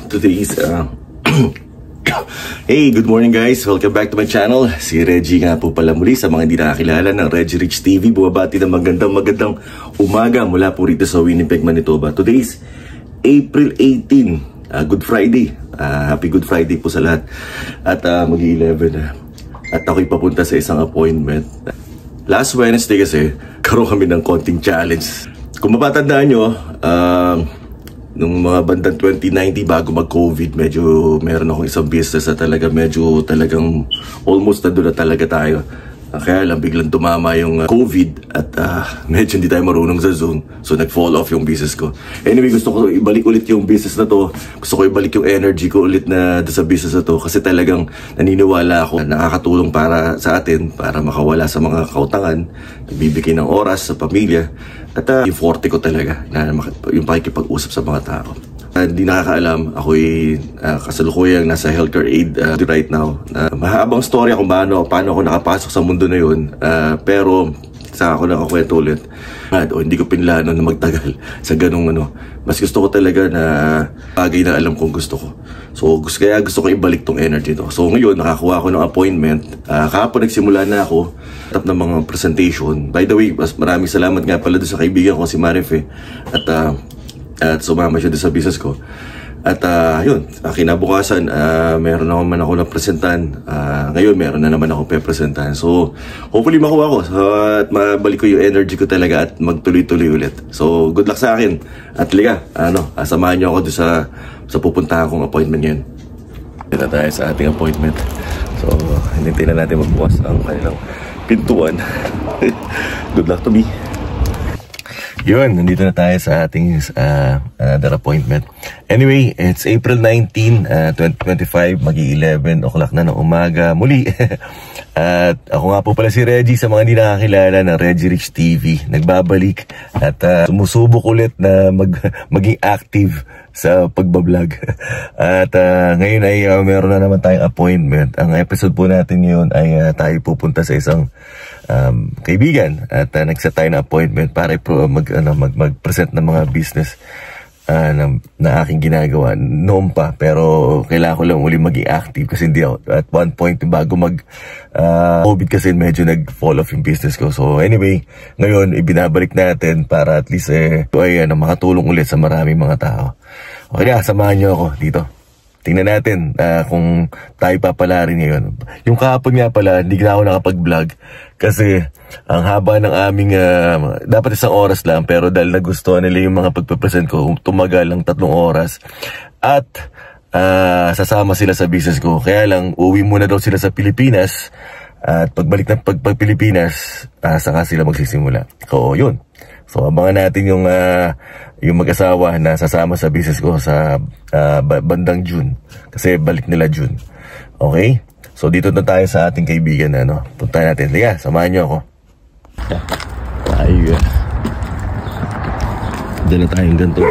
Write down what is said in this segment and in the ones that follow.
Today's Hey, good morning guys! Welcome back to my channel. Si Reggie nga po pala muli sa mga hindi nakakilala ng Reggie Rich TV. Bumabati ng magandang umaga mula po rito sa Winnipeg, Manitoba. Today's April 18, Good Friday. Happy Good Friday po sa lahat. At mag-11 na. At ako'y papunta sa isang appointment. Last Wednesday kasi, karoon kami ng konting challenge. Kung mapatandaan nyo, nung mga bandang 2019 bago mag-COVID, medyo meron akong isang business na talagang almost na doon na talaga tayo. Kaya lang biglang tumama yung COVID at medyo hindi tayo marunong sa Zoom. So nag-fall off yung business ko. Anyway, gusto ko ibalik ulit yung business na to. Gusto ko ibalik yung energy ko ulit na sa business na to. Kasi talagang naniniwala ako na nakakatulong para sa atin, para makawala sa mga kautangan, nagbibigay ng oras sa pamilya. At yung forte ko talaga na yung pakikipag-usap sa mga tao. Hindi nakakaalam, ako'y kasalukuyang nasa healthcare aid right now. Mahabang storya kung paano ako nakapasok sa mundo na yun. Pero sa ako nakakwento ulit. Hindi ko pinlano na magtagal sa ganung Mas gusto ko talaga na bagay na alam kong gusto ko. So kaya gusto ko ibalik tong energy to. So ngayon nakakuha ako ng appointment. Kahapon nagsimula na ako ng mga presentation. By the way, maraming salamat nga pala doon sa kaibigan ko si Marif at sumama siya doon sa business ko. At yun, kinabukasan, meron naman ako napresentan. Ngayon, meron na naman ako pe-presentan. So, hopefully makuha ko. At mabalik ko yung energy ko talaga at magtuloy-tuloy ulit. So, good luck sa akin. At liga, samahan niyo ako doon sa pupuntahan kong appointment ngayon. Dito tayo sa ating appointment. So, hinintay na natin magbukas ang kanilang pintuan. Good luck to me. Yun, nandito na tayo sa ating another appointment. Anyway, it's April 19, 2025, magi-11 o'clock na ng umaga muli. At ako nga po pala si Reggie sa mga hindi nakakilala ng Reggie Rich TV. Nagbabalik at sumusubok ulit na maging active sa pagbablog. At ngayon ay meron na naman tayong appointment. Ang episode po natin ngayon ay tayo pupunta sa isang kaibigan at nagset tayo na appointment para mag-present ng mga business na aking ginagawa noon pa, pero kailangan ko lang uli maging active kasi hindi ako at one point bago COVID kasi medyo nag-fall off yung business ko. So anyway, ngayon ibinabalik natin para at least makatulong ulit sa maraming mga tao. Okay na, samahan nyo ako dito. Tingnan natin kung tayo papala rin ngayon. Yung kahapon nga pala, hindi na ako nakapag-vlog kasi ang haba ng aming, dapat isang oras lang, pero dahil nagustuhan nila yung mga pagpapresent ko, tumagal lang 3 oras. At sasama sila sa business ko. Kaya lang, uwi muna daw sila sa Pilipinas. At pagbalik ng Pilipinas, saka sila magsisimula. So, yun. So, abangan natin yung mag-asawa na sasama sa business ko sa bandang June. Kasi balik nila June. Okay? So, dito na tayo sa ating kaibigan na, punta natin. Liga, samahan nyo ako. Tayo. Dala tayong ganito.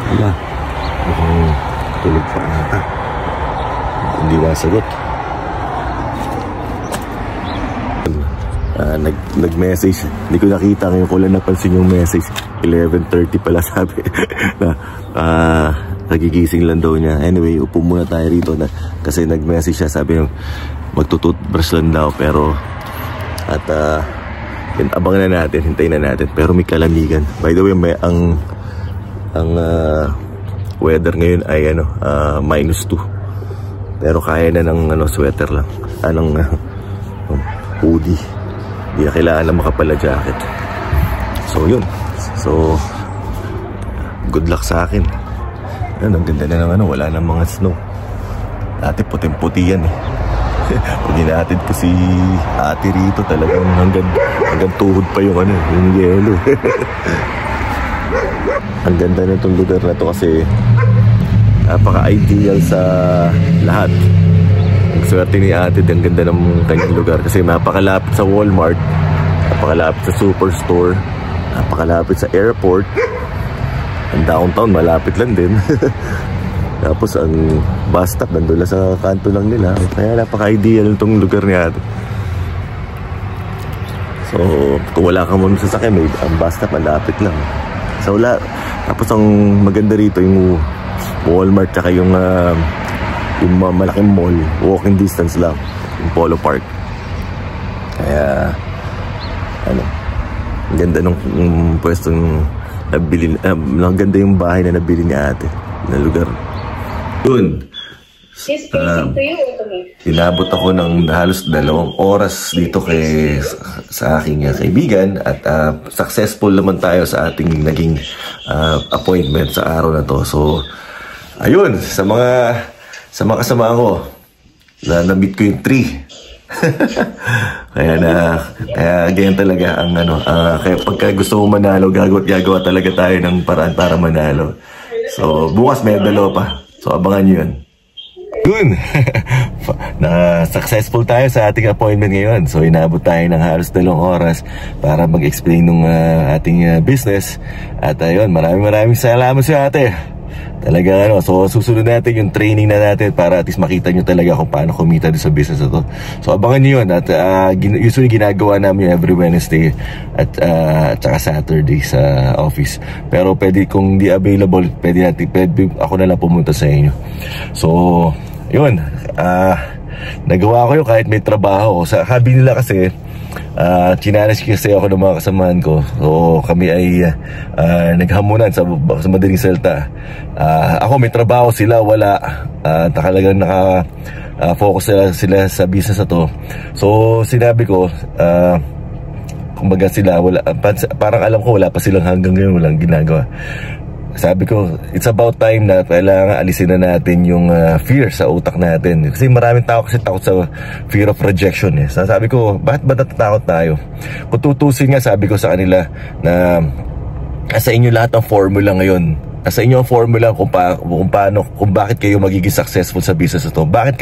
Wala. Tulog pa ata. Hindi masagot. Nag-message. Hindi ko nakita ngayon ko lang napansin yung message. 11:30 pala sabi na nagigising lang daw niya. Anyway, upo muna tayo rito kasi nag-message siya. Sabi yung magtututbrush lang daw pero at abangan na natin, hintayin na natin. Pero may kalamigan. By the way, ang weather ngayon ay -2. Pero kaya na ng sweater lang. Hoodie. Hindi na kailangan na makapala jacket. So yun. So good luck sa akin. Ang ganda na ng wala nang mga snow. Dati puting-puti yan Pag inaatid ko si ate rito talagang hanggang tuhod pa yung yung yelo. Ang ganda na itong lugar na to kasi napaka-ideal sa lahat. Ang swerte ni ate, ang ganda ng kanyang lugar kasi napakalapit sa Walmart, napakalapit sa Superstore, napakalapit sa airport. Ang downtown malapit lang din. Tapos ang bus stop nandun lang sa kanto lang nila. Kaya napaka-ideal itong lugar ni ate. So So, kung wala ka muna sasakyan, ang bus stop malapit lang. So, tapos ang maganda rito yung Walmart tsaka yung malaking mall, walking distance lang, yung Polo Park. Kaya ang ganda nung pwestong nabili, ang ganda yung bahay na nabili ni ate na lugar. Yun. Inabot ako ng halos 2 oras dito sa aking kaibigan at successful naman tayo sa ating naging appointment sa araw na to. So ayun, sa mga kasama ko na-meet ko yung 3. kaya ganyan talaga ang kaya pagka gusto mo manalo, gagawa talaga tayo ng paraan para manalo. So bukas may 2 pa, so abangan nyo yun. Na successful tayo sa ating appointment ngayon. So inabot tayo ng halos 2 oras para mag-explain ng ating business. At ayun, maraming salamat sa ate. Talaga so susunod natin yung training na natin para at least makita nyo talaga kung paano kumita sa business na to. So abangan nyo yun. At usually ginagawa namin every Wednesday at saka Saturday sa office. Pero pwede kung di available, pwede ako na lang pumunta sa inyo. So yun, nagawa ko yun kahit may trabaho. Sa hobby nila kasi, chinalas kasi ako ng mga kasamahan ko. So kami ay naghamunan sa madaling salita. Ako may trabaho, sila wala. Talagang naka-focus sila sa business na to. So sinabi ko, kumbaga sila wala, parang alam ko wala pa silang hanggang ngayon walang ginagawa. Sabi ko, it's about time na kailangan alisin na natin yung fear sa utak natin. Kasi maraming tao kasi takot sa fear of rejection. So sabi ko, bakit ba natatakot tayo? Kung tutusin nga, sabi ko sa kanila na sa inyo lahat ng formula ngayon. Sa inyo ang formula kung bakit kayo magiging successful sa business na to. Bakit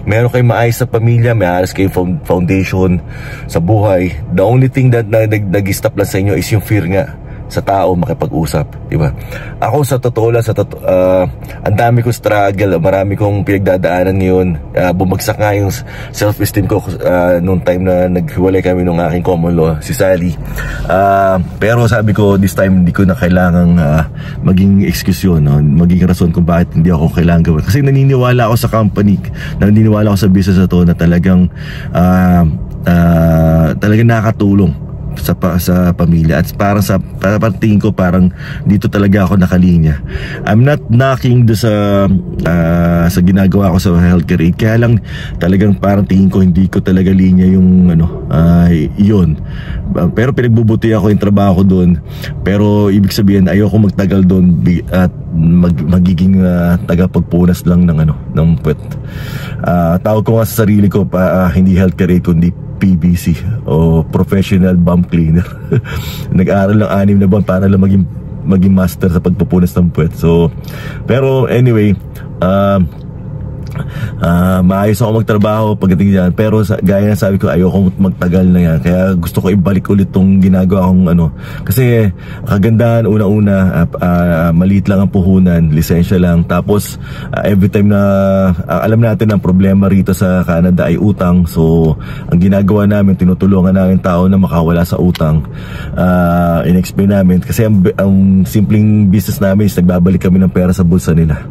meron kayong maayos sa pamilya, may ayos kayong foundation sa buhay. The only thing that nag-stop lang sa inyo is yung fear nga sa tao makipag-usap, di ba? Ako sa totoo lang, ang dami ko struggle, marami kong pinagdadaanan ngayon. Bumagsak nga yung self-esteem ko nung time na naghiwalay kami nung aking common law, si Sally. Pero sabi ko, this time hindi ko na kailangang maging excuse yun, maging rason kung bakit hindi ako kailangan gawin. Kasi naniniwala ako sa company, naniniwala ako sa business na to na talagang nakakatulong sa pamilya. At parang sa tingin ko, parang dito talaga ako nakalinya. I'm not knocking do sa ginagawa ko sa healthcare aid, kaya lang talagang parang tingin ko hindi ko talaga linya yung yun. Pero pinagbubuti ako yung trabaho ko doon. Pero ibig sabihin ayoko magtagal doon at magiging tagapagpunas lang ng puwet. Tawag ko nga sa sarili ko hindi healthcare aid kundi PBC o Professional Bum Cleaner. Nag-aaral lang 6 na buwan para lang maging master sa pagpupunas ng puwet. So, pero anyway, maayos ako magtrabaho pagdating dyan. Pero gaya na sabi ko, ayoko magtagal na yan. Kaya gusto ko ibalik ulit tong ginagawa kong kasi kagandahan, una-una maliit lang ang puhunan, lisensya lang. Tapos every time na alam natin ang problema rito sa Canada ay utang. So ang ginagawa namin, tinutulungan namin tao na makawala sa utang. In-explain namin kasi ang simpleng business namin is nagbabalik kami ng pera sa bulsa nila.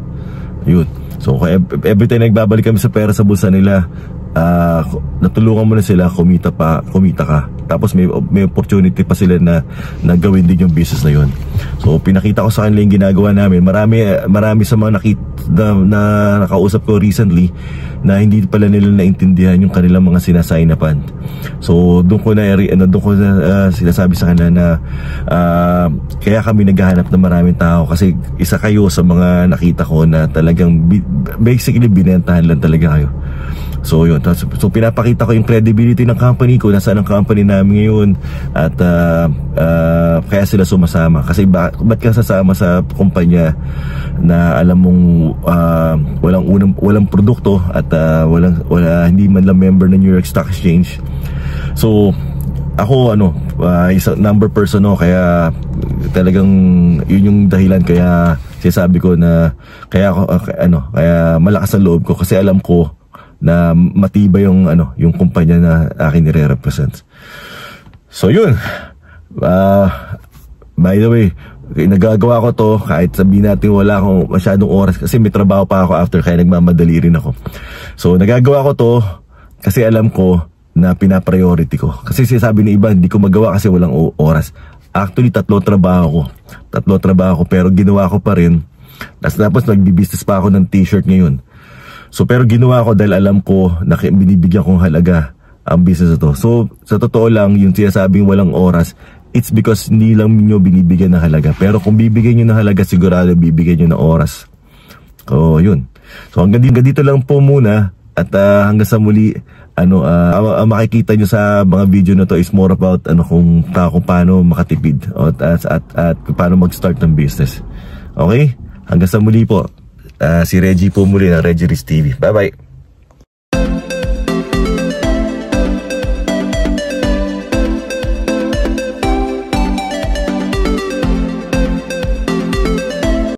Yun. So every time nagbabalik kami sa pera sa bulsa nila, natulungan mo na sila, kumita ka. Tapos may opportunity pa sila na gawin din yung business na yun. So pinakita ko sa kanila yung ginagawa namin. Marami sa mga na nakausap ko recently na hindi pala nila naintindihan yung kanilang mga sinasign-upan. So doon ko na sinasabi sa kanila na kaya kami naghahanap ng maraming tao kasi isa kayo sa mga nakita ko na talagang basically binentahan lang talaga kayo. So yun, so pinapakita ko yung credibility ng company ko, nasaan ang company namin ngayon. At kaya sila sumasama. Kasi ba't ka sasama sa kumpanya na alam mong walang produkto at hindi man lang member ng New York Stock Exchange. So ako isa number person kaya talagang yun yung dahilan kaya sinasabi ko na kaya malakas ang loob ko kasi alam ko na matibay yung kumpanya na akin nire-represent. So yun, by the way, nagagawa ko to kahit sabihin natin wala akong masyadong oras kasi may trabaho pa ako after, kaya nagmamadali rin ako. So nagagawa ko to kasi alam ko na pinapriority ko. Kasi sinasabi ng iba hindi ko magawa kasi walang oras. Actually tatlo trabaho ko pero ginawa ko pa rin. Tapos nagbi-business pa ako ng t-shirt ngayon. So pero ginawa ko dahil alam ko na binibigyan kong halaga ang business na to. So sa totoo lang, yung sinasabing walang oras, it's because hindi lang nyo binibigyan ng halaga. Pero kung bibigyan nyo ng halaga, sigurado bibigyan nyo ng oras. So yun. So hanggang dito lang po muna. At hanggang sa muli, makikita nyo sa mga video na to is more about kung paano makatipid at kung paano mag-start ng business. Okay? Hanggang sa muli po. Si Reggie po muli ng Reggie Rich TV. Bye bye.